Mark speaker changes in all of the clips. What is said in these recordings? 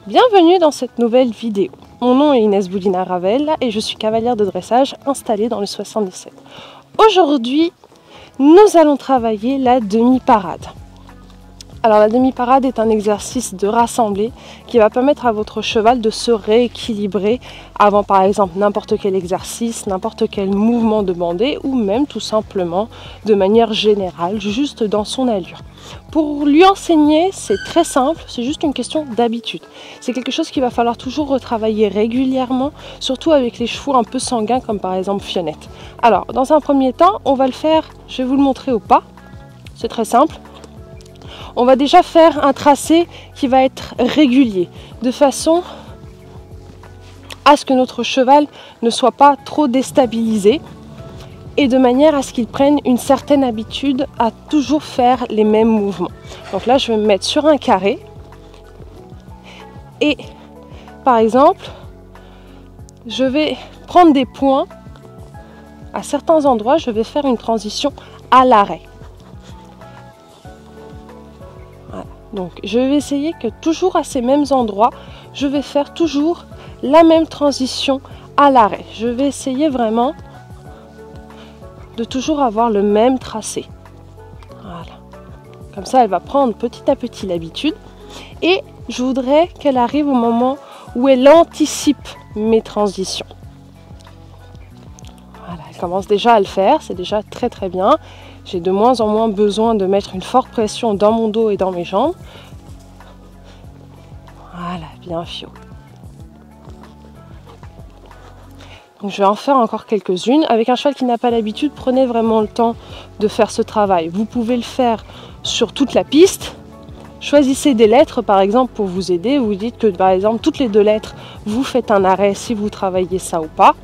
Speaker 1: Bienvenue dans cette nouvelle vidéo. Mon nom est Inès Boulina-Ravel et je suis cavalière de dressage installée dans le 77. Aujourd'hui, nous allons travailler la demi-parade. Alors la demi-parade est un exercice de rassemblée qui va permettre à votre cheval de se rééquilibrer avant par exemple n'importe quel exercice, n'importe quel mouvement demandé ou même tout simplement de manière générale, juste dans son allure. Pour lui enseigner, c'est très simple, c'est juste une question d'habitude. C'est quelque chose qu'il va falloir toujours retravailler régulièrement, surtout avec les chevaux un peu sanguins comme par exemple Fionnette. Alors dans un premier temps, on va le faire, je vais vous le montrer au pas, c'est très simple. On va déjà faire un tracé qui va être régulier, de façon à ce que notre cheval ne soit pas trop déstabilisé et de manière à ce qu'il prenne une certaine habitude à toujours faire les mêmes mouvements. Donc là, je vais me mettre sur un carré et par exemple, je vais prendre des points. À certains endroits, je vais faire une transition à l'arrêt. Donc je vais essayer que toujours à ces mêmes endroits, je vais faire toujours la même transition à l'arrêt. Je vais essayer vraiment de toujours avoir le même tracé. Voilà. Comme ça, elle va prendre petit à petit l'habitude. Et je voudrais qu'elle arrive au moment où elle anticipe mes transitions. Voilà, elle commence déjà à le faire, c'est déjà très très bien. J'ai de moins en moins besoin de mettre une forte pression dans mon dos et dans mes jambes. Voilà, bien Fio. Donc je vais en faire encore quelques-unes. Avec un cheval qui n'a pas l'habitude, prenez vraiment le temps de faire ce travail. Vous pouvez le faire sur toute la piste. Choisissez des lettres par exemple pour vous aider. Vous dites que par exemple toutes les 2 lettres, vous faites un arrêt si vous travaillez ça ou pas.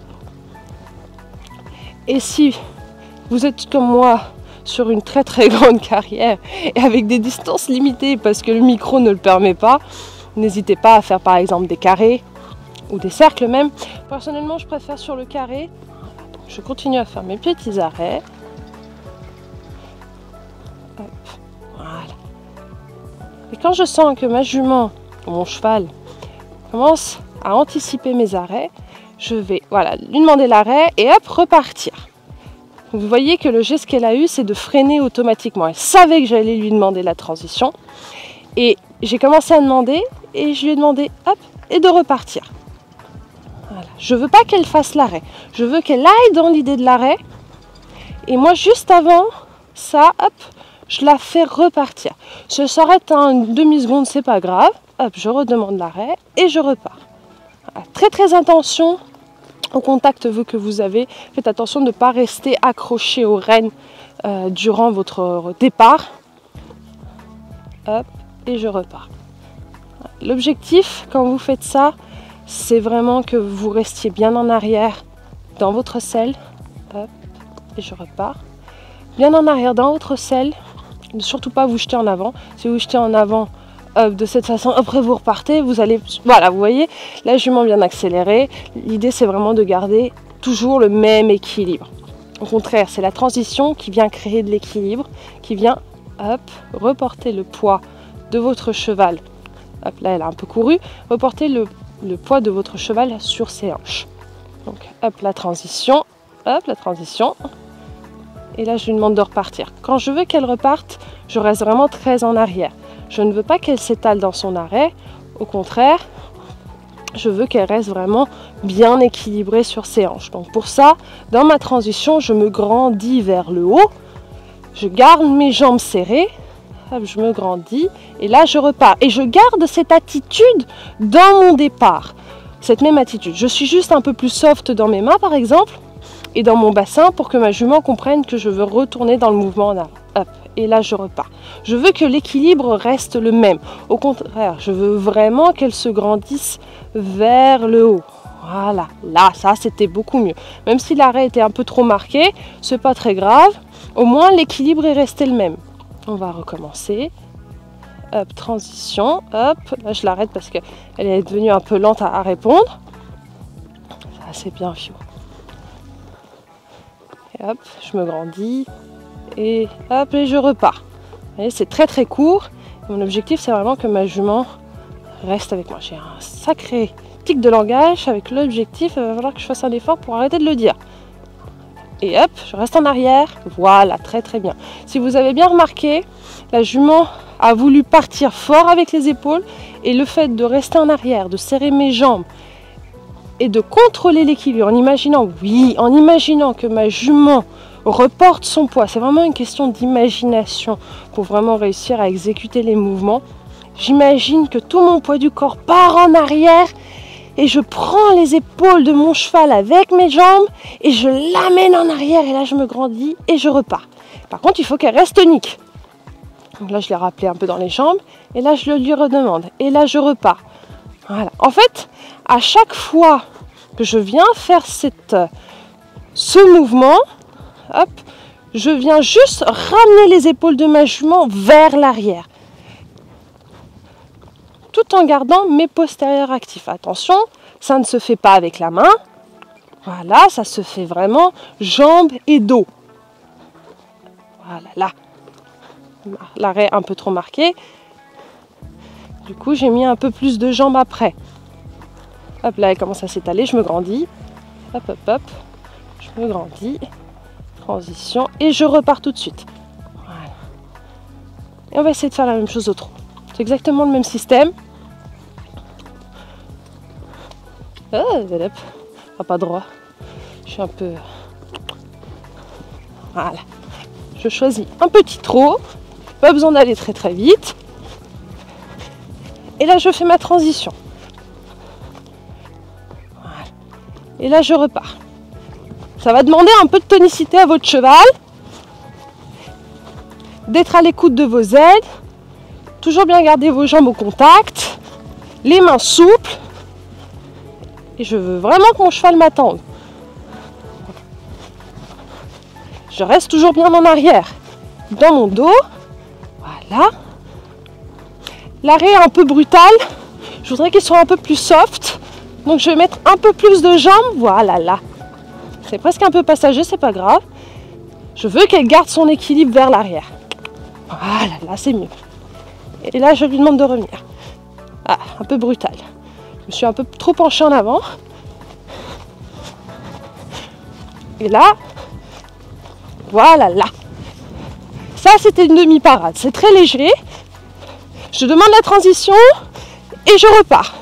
Speaker 1: Et si vous êtes comme moi, sur une très très grande carrière et avec des distances limitées parce que le micro ne le permet pas, n'hésitez pas à faire par exemple des carrés ou des cercles même. Personnellement, je préfère sur le carré. Je continue à faire mes petits arrêts. Hop, voilà. Et quand je sens que ma jument ou mon cheval commence à anticiper mes arrêts, je vais lui demander l'arrêt et hop, repartir. Vous voyez que le geste qu'elle a eu, c'est de freiner automatiquement. Elle savait que j'allais lui demander la transition. Et j'ai commencé à demander, et je lui ai demandé, hop, et de repartir. Voilà. Je ne veux pas qu'elle fasse l'arrêt. Je veux qu'elle aille dans l'idée de l'arrêt. Et moi, juste avant ça, hop, je la fais repartir. Si elle s'arrête une demi-seconde, c'est pas grave. Hop, je redemande l'arrêt et je repars. Voilà. Très, très attention au contact que vous avez. Faites attention de ne pas rester accroché aux rênes durant votre départ. Hop, et je repars. L'objectif, quand vous faites ça, c'est vraiment que vous restiez bien en arrière dans votre selle. Hop, et je repars. Bien en arrière dans votre selle. Ne surtout pas vous jeter en avant. Si vous jetez en avant, de cette façon, après vous repartez, vous allez, voilà, vous voyez, la jument bien accélérée. L'idée, c'est vraiment de garder toujours le même équilibre. Au contraire, c'est la transition qui vient créer de l'équilibre, qui vient, hop, reporter le poids de votre cheval. Hop, là, elle a un peu couru. Reporter le poids de votre cheval sur ses hanches. Donc, hop, la transition, et là, je lui demande de repartir. Quand je veux qu'elle reparte, je reste vraiment très en arrière. Je ne veux pas qu'elle s'étale dans son arrêt. Au contraire, je veux qu'elle reste vraiment bien équilibrée sur ses hanches. Donc pour ça, dans ma transition, je me grandis vers le haut. Je garde mes jambes serrées. Hop, je me grandis. Et là, je repars. Et je garde cette attitude dans mon départ. Cette même attitude. Je suis juste un peu plus soft dans mes mains, par exemple. Et dans mon bassin pour que ma jument comprenne que je veux retourner dans le mouvement en avant. Hop, et là je repars. Je veux que l'équilibre reste le même. Au contraire, je veux vraiment qu'elle se grandisse vers le haut. Voilà, là, ça c'était beaucoup mieux. Même si l'arrêt était un peu trop marqué, c'est pas très grave. Au moins l'équilibre est resté le même. On va recommencer. Hop, transition. Hop, là je l'arrête parce qu'elle est devenue un peu lente à répondre. Ça c'est bien, Fio. Et hop, je me grandis. Et hop, et je repars. Vous voyez, c'est très très court. Mon objectif, c'est vraiment que ma jument reste avec moi. J'ai un sacré tic de langage avec l'objectif, il va falloir que je fasse un effort pour arrêter de le dire. Et hop, je reste en arrière. Voilà, très très bien. Si vous avez bien remarqué, la jument a voulu partir fort avec les épaules et le fait de rester en arrière, de serrer mes jambes et de contrôler l'équilibre en imaginant, oui, en imaginant que ma jument reporte son poids. C'est vraiment une question d'imagination pour vraiment réussir à exécuter les mouvements. J'imagine que tout mon poids du corps part en arrière et je prends les épaules de mon cheval avec mes jambes et je l'amène en arrière et là je me grandis et je repars. Par contre, il faut qu'elle reste tonique. Donc là, je l'ai rappelé un peu dans les jambes et là, je le lui redemande et là, je repars. Voilà. En fait, à chaque fois que je viens faire ce mouvement, hop, je viens juste ramener les épaules de ma jument vers l'arrière, tout en gardant mes postérieurs actifs. Attention, ça ne se fait pas avec la main. Voilà, ça se fait vraiment jambes et dos. Voilà, là. L'arrêt un peu trop marqué. Du coup, j'ai mis un peu plus de jambes après. Hop, là, elle commence à s'étaler, je me grandis. Hop, hop, hop. Je me grandis. Transition. Et je repars tout de suite. Voilà. Et on va essayer de faire la même chose au trot. C'est exactement le même système. Hop. Pas droit. Je suis un peu... Voilà. Je choisis un petit trot. Pas besoin d'aller très très vite. Et là, je fais ma transition. Voilà. Et là, je repars. Ça va demander un peu de tonicité à votre cheval. D'être à l'écoute de vos aides. Toujours bien garder vos jambes au contact. Les mains souples. Et je veux vraiment que mon cheval m'attende. Je reste toujours bien en arrière. Dans mon dos. Voilà. L'arrêt est un peu brutal. Je voudrais qu'il soit un peu plus soft. Donc je vais mettre un peu plus de jambes. Voilà, là. C'est presque un peu passager, c'est pas grave. Je veux qu'elle garde son équilibre vers l'arrière. Voilà, là c'est mieux. Et là, je lui demande de revenir. Ah, un peu brutal. Je me suis un peu trop penchée en avant. Et là, voilà, là. Ça, c'était une demi-parade. C'est très léger. Je demande la transition et je repars.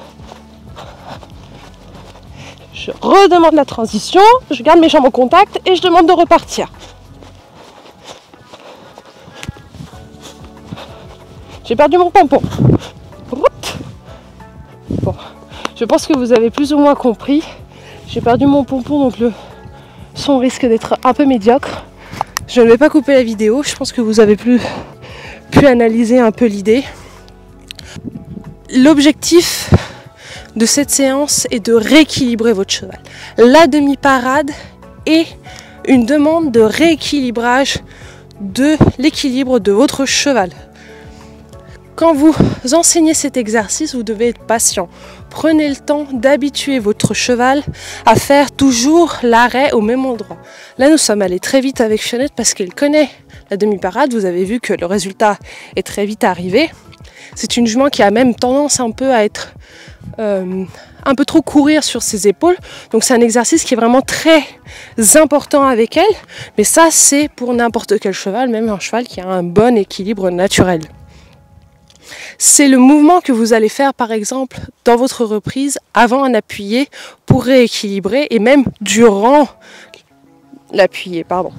Speaker 1: Je redemande la transition, je garde mes jambes au contact et je demande de repartir. J'ai perdu mon pompon. Bon, je pense que vous avez plus ou moins compris. J'ai perdu mon pompon, donc le son risque d'être un peu médiocre. Je ne vais pas couper la vidéo, je pense que vous avez pu analyser un peu l'idée. L'objectif de cette séance est de rééquilibrer votre cheval. La demi-parade est une demande de rééquilibrage de l'équilibre de votre cheval. Quand vous enseignez cet exercice, vous devez être patient. Prenez le temps d'habituer votre cheval à faire toujours l'arrêt au même endroit. Là, nous sommes allés très vite avec Fionnette parce qu'elle connaît la demi-parade. Vous avez vu que le résultat est très vite arrivé. C'est une jument qui a même tendance un peu à être un peu trop courir sur ses épaules. Donc c'est un exercice qui est vraiment très important avec elle. Mais ça, c'est pour n'importe quel cheval, même un cheval qui a un bon équilibre naturel. C'est le mouvement que vous allez faire par exemple dans votre reprise avant un appuyé pour rééquilibrer et même durant l'appuyé, pardon.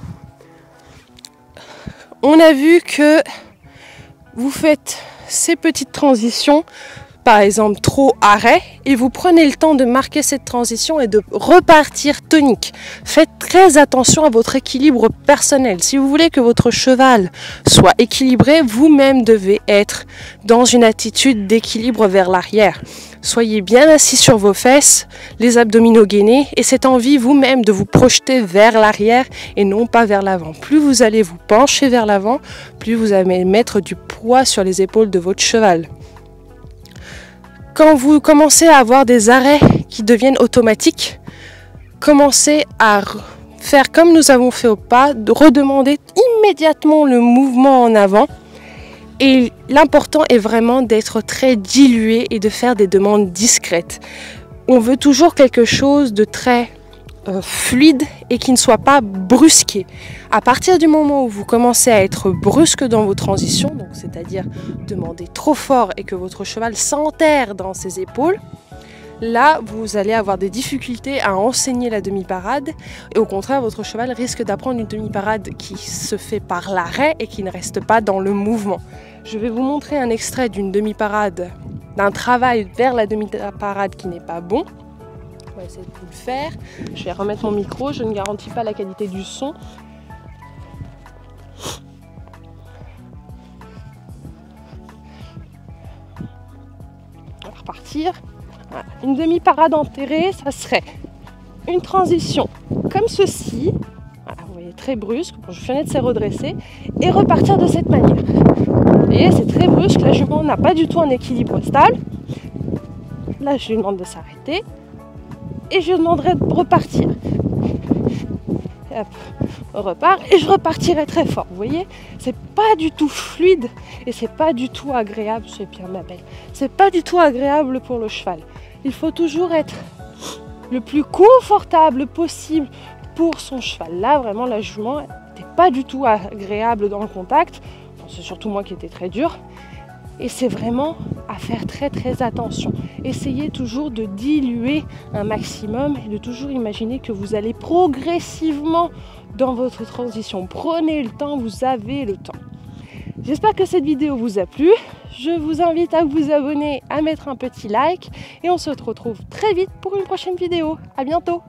Speaker 1: On a vu que vous faites ces petites transitions, par exemple trop arrêt, et vous prenez le temps de marquer cette transition et de repartir tonique. Faites très attention à votre équilibre personnel. Si vous voulez que votre cheval soit équilibré, vous-même devez être dans une attitude d'équilibre vers l'arrière. Soyez bien assis sur vos fesses, les abdominaux gainés, et cette envie vous-même de vous projeter vers l'arrière et non pas vers l'avant. Plus vous allez vous pencher vers l'avant, plus vous allez mettre du poids sur les épaules de votre cheval. Quand vous commencez à avoir des arrêts qui deviennent automatiques, commencez à faire comme nous avons fait au pas, de redemander immédiatement le mouvement en avant Et l'important est vraiment d'être très dilué et de faire des demandes discrètes. On veut toujours quelque chose de très fluide et qui ne soit pas brusqué. À partir du moment où vous commencez à être brusque dans vos transitions, donc c'est-à-dire demander trop fort et que votre cheval s'enterre dans ses épaules, là vous allez avoir des difficultés à enseigner la demi-parade et au contraire votre cheval risque d'apprendre une demi-parade qui se fait par l'arrêt et qui ne reste pas dans le mouvement. Je vais vous montrer un extrait d'une demi-parade, d'un travail vers la demi-parade qui n'est pas bon. On va essayer de vous le faire. Je vais remettre mon micro, je ne garantis pas la qualité du son. On va repartir. Voilà. Une demi-parade enterrée, ça serait une transition comme ceci. Voilà, vous voyez, très brusque. Bon, je venais de se redresser et repartir de cette manière. Vous voyez, c'est très brusque. La jument n'a pas du tout un équilibre stable. Là, je lui demande de s'arrêter. Et je lui demanderai de repartir. Hop, on repart et je repartirai très fort. Vous voyez, c'est pas du tout fluide et c'est pas du tout agréable. C'est bien ma belle. C'est pas du tout agréable pour le cheval. Il faut toujours être le plus confortable possible pour son cheval. Là, vraiment, la jument n'était pas du tout agréable dans le contact. Bon, c'est surtout moi qui étais très dur. Et c'est vraiment à faire très très attention. Essayez toujours de diluer un maximum et de toujours imaginer que vous allez progressivement dans votre transition. Prenez le temps, vous avez le temps. J'espère que cette vidéo vous a plu. Je vous invite à vous abonner, à mettre un petit like et on se retrouve très vite pour une prochaine vidéo. À bientôt!